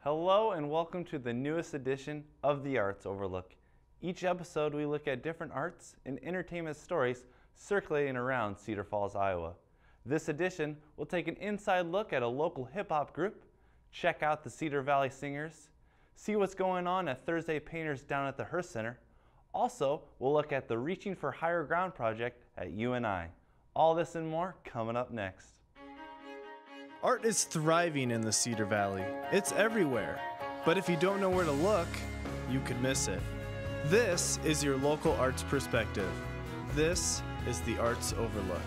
Hello and welcome to the newest edition of the Arts Overlook. Each episode we look at different arts and entertainment stories circulating around Cedar Falls, Iowa. This edition will take an inside look at a local hip-hop group, check out the Cedar Valley Singers, see what's going on at Thursday Painters down at the Hearst Center. Also, we'll look at the Reaching for Higher Ground project at UNI. All this and more coming up next. Art is thriving in the Cedar Valley. It's everywhere. But if you don't know where to look, you could miss it. This is your local arts perspective. This is the Arts Overlook.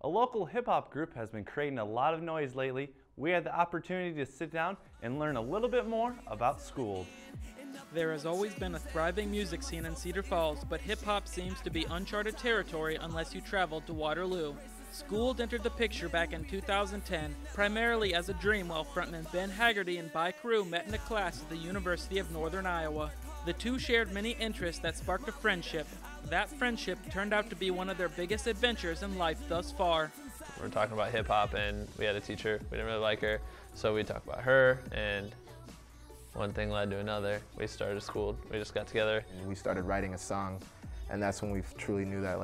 A local hip-hop group has been creating a lot of noise lately. We had the opportunity to sit down and learn a little bit more about Skool'd. There has always been a thriving music scene in Cedar Falls, but hip-hop seems to be uncharted territory unless you travel to Waterloo. Skool'd entered the picture back in 2010, primarily as a dream while frontman Ben Haggerty and By Crew met in a class at the University of Northern Iowa. The two shared many interests that sparked a friendship. That friendship turned out to be one of their biggest adventures in life thus far. We were talking about hip-hop and we had a teacher, we didn't really like her, so we talked about her, and one thing led to another. We started Skool'd. We just got together. We started writing a song, and that's when we truly knew that,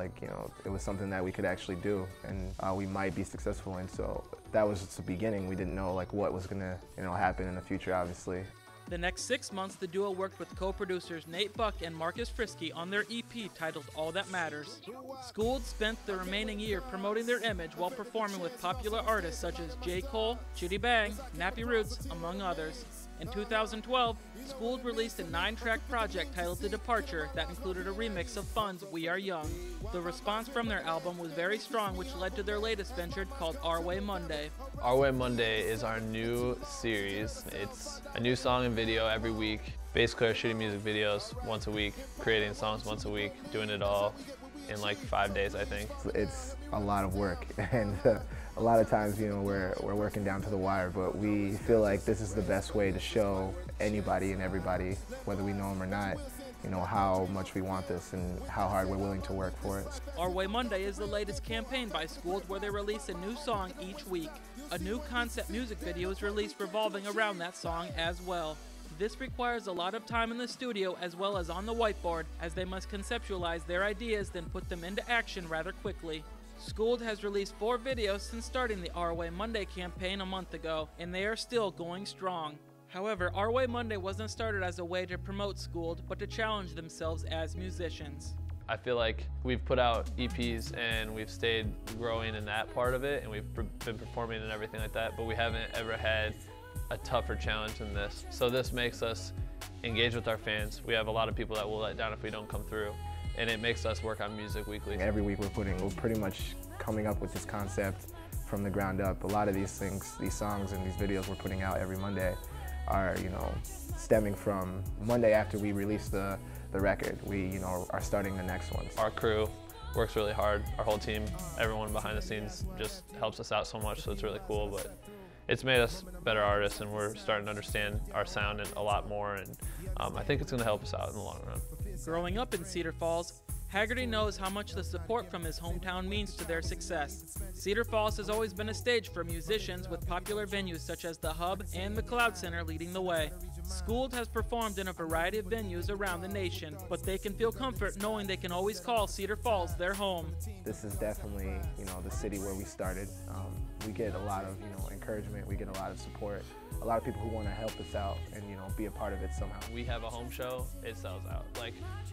it was something that we could actually do, and we might be successful in. So that was just the beginning. We didn't know what was gonna, happen in the future, obviously. The next 6 months, the duo worked with co-producers Nate Buck and Marcus Frisky on their EP titled All That Matters. Skool'd spent the remaining year promoting their image while performing with popular artists such as J. Cole, Chitty Bang, Nappy Roots, among others. In 2012, Skool'd released a 9-track project titled The Departure that included a remix of Fun's We Are Young. The response from their album was very strong, which led to their latest venture called Our Way Monday. Our Way Monday is our new series. It's a new song and video every week. Basically, we're shooting music videos once a week, creating songs once a week, doing it all in 5 days, I think. It's a lot of work, and a lot of times, we're working down to the wire, but we feel like this is the best way to show anybody and everybody, whether we know them or not, how much we want this and how hard we're willing to work for it. Our Way Monday is the latest campaign by Skool'd where they release a new song each week. A new concept music video is released revolving around that song as well. This requires a lot of time in the studio as well as on the whiteboard, as they must conceptualize their ideas then put them into action rather quickly. Skool'd has released 4 videos since starting the Our Way Monday campaign a month ago, and they are still going strong. However, Our Way Monday wasn't started as a way to promote Skool'd, but to challenge themselves as musicians. I feel like we've put out EPs and we've stayed growing in that part of it, and we've been performing and everything like that, but we haven't ever had a tougher challenge than this. So this makes us engage with our fans. We have a lot of people that will let down if we don't come through, and it makes us work on music weekly. Every week we're pretty much coming up with this concept from the ground up. A lot of these things, these songs and these videos we're putting out every Monday are, stemming from Monday after we release the record. We, are starting the next one. Our crew works really hard. Our whole team, everyone behind the scenes just helps us out so much, so it's really cool. But it's made us better artists, and we're starting to understand our sound a lot more, and I think it's going to help us out in the long run. Growing up in Cedar Falls, Haggerty knows how much the support from his hometown means to their success. Cedar Falls has always been a stage for musicians, with popular venues such as the Hub and the Cloud Center leading the way. Skool'd has performed in a variety of venues around the nation, but they can feel comfort knowing they can always call Cedar Falls their home. This is definitely, the city where we started. We get a lot of, encouragement. We get a lot of support. A lot of people who want to help us out and, be a part of it somehow. We have a home show, it sells out.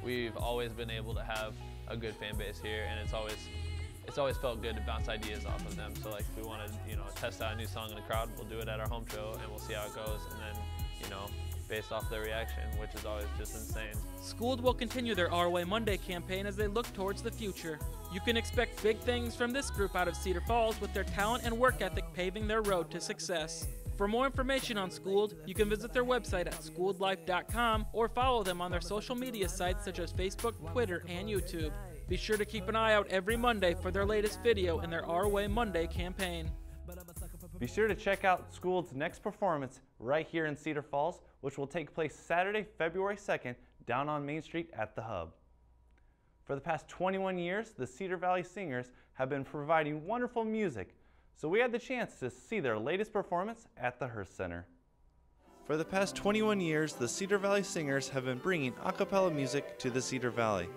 We've always been able to have a good fan base here, and it's always felt good to bounce ideas off of them. So if we want to, test out a new song in the crowd, we'll do it at our home show and we'll see how it goes, and then, based off their reaction, which is always just insane. Skool'd will continue their Our Way Monday campaign as they look towards the future. You can expect big things from this group out of Cedar Falls, with their talent and work ethic paving their road to success. For more information on Skool'd, you can visit their website at skooldlife.com or follow them on their social media sites such as Facebook, Twitter, and YouTube. Be sure to keep an eye out every Monday for their latest video in their Our Way Monday campaign. Be sure to check out Skoold's next performance right here in Cedar Falls, which will take place Saturday, February 2nd, down on Main Street at the Hub. For the past 21 years, the Cedar Valley Singers have been providing wonderful music, so we had the chance to see their latest performance at the Hearst Center. For the past 21 years, the Cedar Valley Singers have been bringing a cappella music to the Cedar Valley.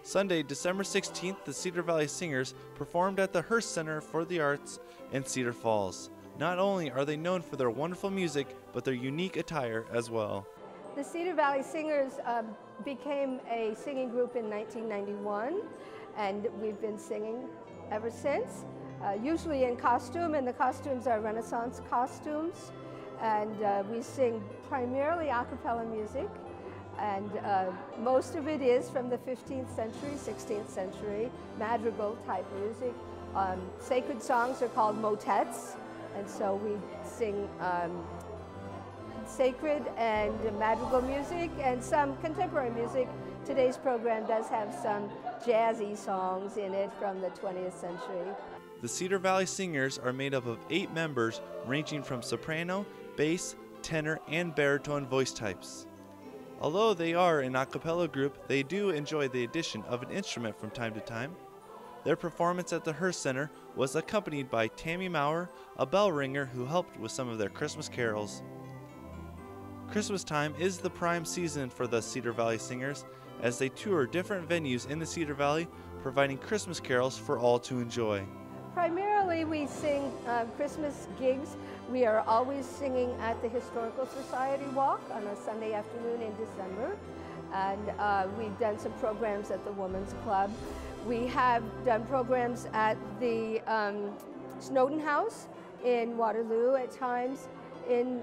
Sunday, December 16th, the Cedar Valley Singers performed at the Hearst Center for the Arts in Cedar Falls. Not only are they known for their wonderful music, but their unique attire as well. The Cedar Valley Singers became a singing group in 1991, and we've been singing ever since, usually in costume, and the costumes are Renaissance costumes. And we sing primarily a cappella music, and most of it is from the 15th century, 16th century, madrigal type music. Sacred songs are called motets, and so we sing sacred and madrigal music and some contemporary music. Today's program does have some jazzy songs in it from the 20th century. The Cedar Valley Singers are made up of 8 members ranging from soprano, bass, tenor, and baritone voice types. Although they are an a cappella group, they do enjoy the addition of an instrument from time to time. Their performance at the Hearst Center was accompanied by Tammy Maurer, a bell ringer who helped with some of their Christmas carols. Christmas time is the prime season for the Cedar Valley Singers as they tour different venues in the Cedar Valley, providing Christmas carols for all to enjoy. Primarily we sing Christmas gigs. We are always singing at the Historical Society Walk on a Sunday afternoon in December. And we've done some programs at the Women's Club. We have done programs at the Snowden House in Waterloo at times, in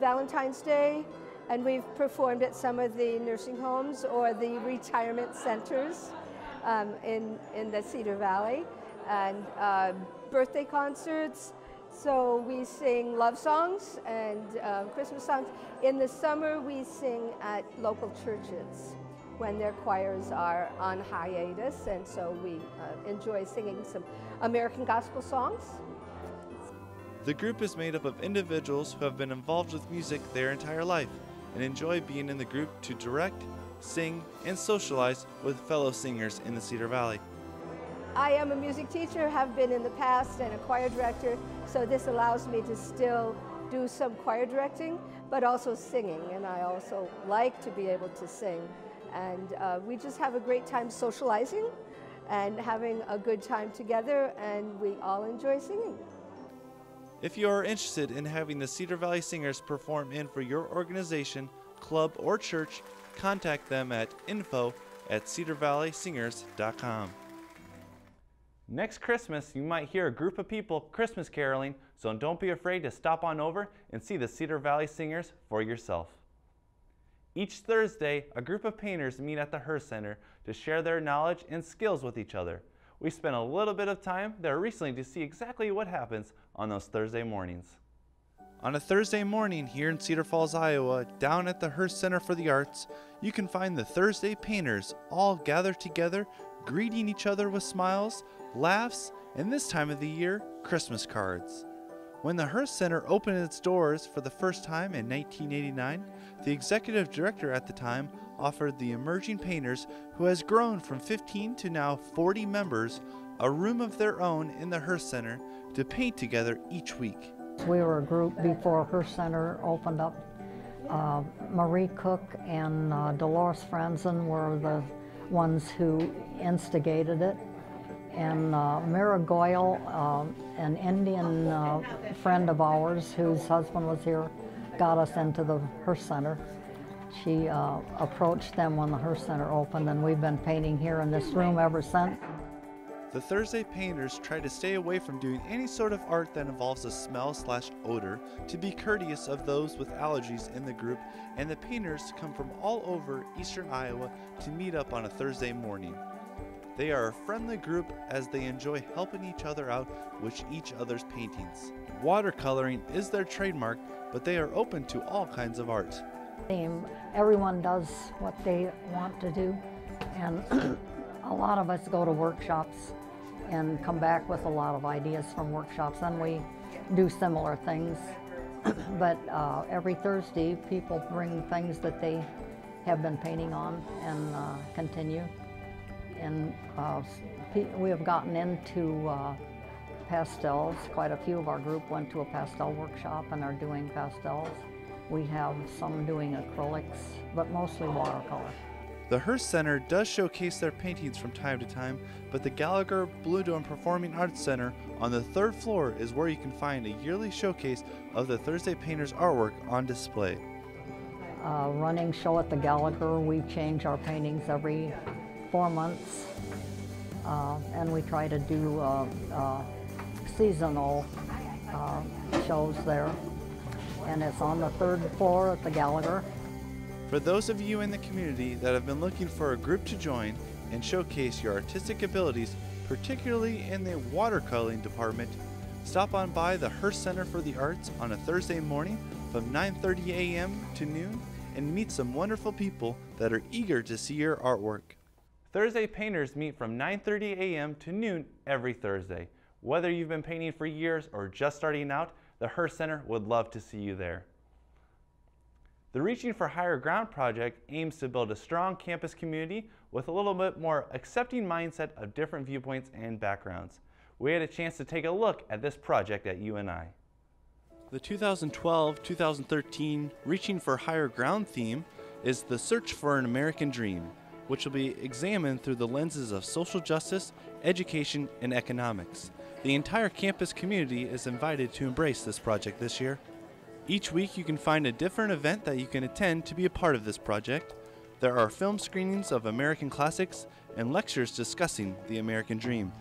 Valentine's Day, and we've performed at some of the nursing homes or the retirement centers in the Cedar Valley, and birthday concerts. So we sing love songs and Christmas songs. In the summer we sing at local churches when their choirs are on hiatus, and so we enjoy singing some American gospel songs. The group is made up of individuals who have been involved with music their entire life and enjoy being in the group to direct, sing, and socialize with fellow singers in the Cedar Valley. I am a music teacher, have been in the past, and a choir director, so this allows me to still do some choir directing, but also singing, and I also like to be able to sing. And we just have a great time socializing and having a good time together, and we all enjoy singing. If you are interested in having the Cedar Valley Singers perform in for your organization, club, or church, contact them at info@cedarvalleysingers.com. Next Christmas, you might hear a group of people Christmas caroling, so don't be afraid to stop on over and see the Cedar Valley Singers for yourself. Each Thursday, a group of painters meet at the Hearst Center to share their knowledge and skills with each other. We spent a little bit of time there recently to see exactly what happens on those Thursday mornings. On a Thursday morning here in Cedar Falls, Iowa, down at the Hearst Center for the Arts, you can find the Thursday painters all gathered together, greeting each other with smiles, laughs, and this time of the year, Christmas cards. When the Hearst Center opened its doors for the first time in 1989, the executive director at the time offered the emerging painters, who has grown from 15 to now 40 members, a room of their own in the Hearst Center to paint together each week. We were a group before Hearst Center opened up. Marie Cook and Dolores Franzen were the ones who instigated it. And Mira Goyle, an Indian friend of ours whose husband was here, got us into the Hearst Center. She approached them when the Hearst Center opened, and we've been painting here in this room ever since. The Thursday painters try to stay away from doing any sort of art that involves a smell/odor to be courteous of those with allergies in the group, and the painters come from all over eastern Iowa to meet up on a Thursday morning. They are a friendly group as they enjoy helping each other out with each other's paintings. Watercoloring is their trademark, but they are open to all kinds of art. Everyone does what they want to do, and a lot of us go to workshops and come back with a lot of ideas from workshops, and we do similar things. But every Thursday, people bring things that they have been painting on and continue. And we have gotten into pastels. Quite a few of our group went to a pastel workshop and are doing pastels. We have some doing acrylics, but mostly watercolor. The Hearst Center does showcase their paintings from time to time, but the Gallagher Blue Dome Performing Arts Center on the 3rd floor is where you can find a yearly showcase of the Thursday Painters artwork on display. Running show at the Gallagher, we change our paintings every 4 months, and we try to do seasonal shows there. And it's on the 3rd floor at the Gallagher. For those of you in the community that have been looking for a group to join and showcase your artistic abilities, particularly in the watercoloring department, stop on by the Hearst Center for the Arts on a Thursday morning from 9:30 a.m. to noon and meet some wonderful people that are eager to see your artwork. Thursday Painters meet from 9:30 a.m. to noon every Thursday. Whether you've been painting for years or just starting out, the Hearst Center would love to see you there. The Reaching for Higher Ground project aims to build a strong campus community with a little bit more accepting mindset of different viewpoints and backgrounds. We had a chance to take a look at this project at UNI. The 2012-2013 Reaching for Higher Ground theme is The Search for an American Dream, which will be examined through the lenses of social justice, education, and economics. The entire campus community is invited to embrace this project this year. Each week you can find a different event that you can attend to be a part of this project. There are film screenings of American classics and lectures discussing the American dream.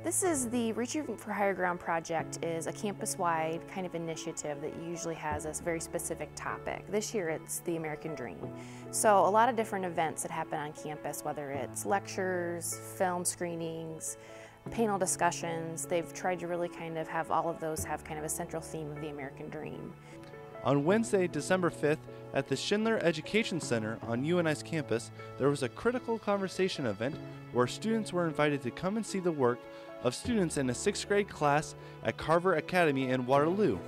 This is the Reaching for Higher Ground project is a campus-wide kind of initiative that usually has a very specific topic. This year it's the American dream. So a lot of different events that happen on campus, whether it's lectures, film screenings, panel discussions, they've tried to really kind of have all of those have kind of a central theme of the American dream. On Wednesday, December 5th, at the Schindler Education Center on UNI's campus, there was a critical conversation event where students were invited to come and see the work of students in a 6th grade class at Carver Academy in Waterloo.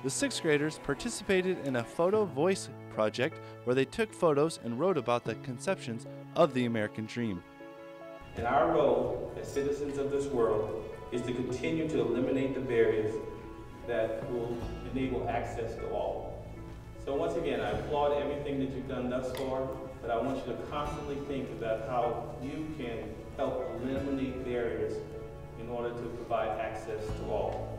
The 6th graders participated in a photo voice project where they took photos and wrote about the conceptions of the American dream. And our role as citizens of this world is to continue to eliminate the barriers that will enable access to all. So once again, I applaud everything that you've done thus far, but I want you to constantly think about how you can help eliminate barriers in order to provide access to all.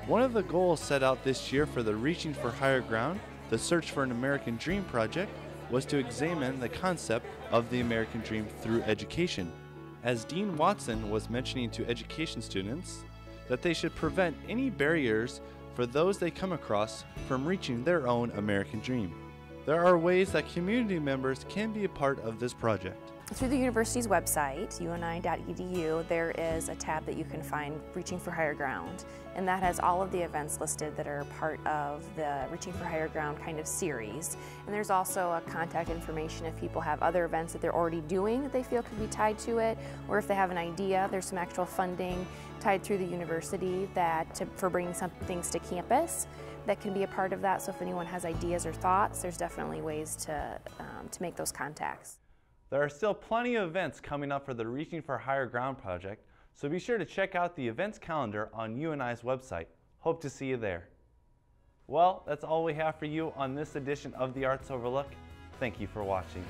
One of the goals set out this year for the Reaching for Higher Ground, the Search for an American Dream project, was to examine the concept of the American dream through education. As Dean Watson was mentioning to education students, that they should prevent any barriers for those they come across from reaching their own American dream. There are ways that community members can be a part of this project. Through the university's website, uni.edu, there is a tab that you can find Reaching for Higher Ground, and that has all of the events listed that are part of the Reaching for Higher Ground kind of series. And there's also a contact information if people have other events that they're already doing that they feel could be tied to it, or if they have an idea, there's some actual funding tied through the university for bringing some things to campus that can be a part of that. So if anyone has ideas or thoughts, there's definitely ways to make those contacts. There are still plenty of events coming up for the Reaching for Higher Ground project, so be sure to check out the events calendar on UNI's website. Hope to see you there. Well, that's all we have for you on this edition of the Arts Overlook. Thank you for watching.